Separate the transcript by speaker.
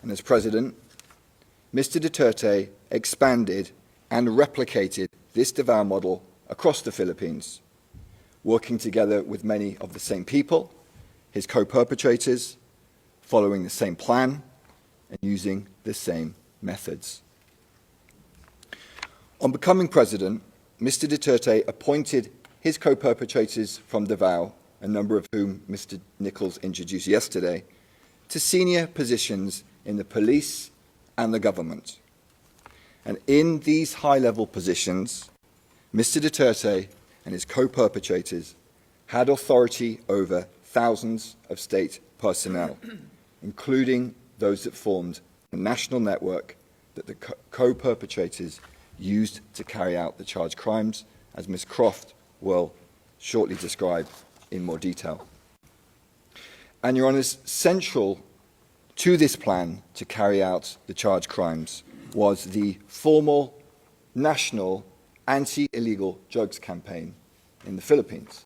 Speaker 1: And as President, Mr. Duterte expanded and replicated this Davao model across the Philippines, working together with many of the same people, his co-perpetrators, following the same plan and using the same methods. On becoming President, Mr. Duterte appointed his co-perpetrators from Davao, a number of whom Mr. Nichols introduced yesterday, to senior positions in the police and the government. And in these high-level positions, Mr. Duterte and his co-perpetrators had authority over thousands of state personnel, including those that formed the national network that the co-perpetrators used to carry out the charged crimes, as Ms. Croft will shortly describe in more detail. And, Your Honours, central to this plan to carry out the charged crimes was the formal national anti-illegal drugs campaign in the Philippines.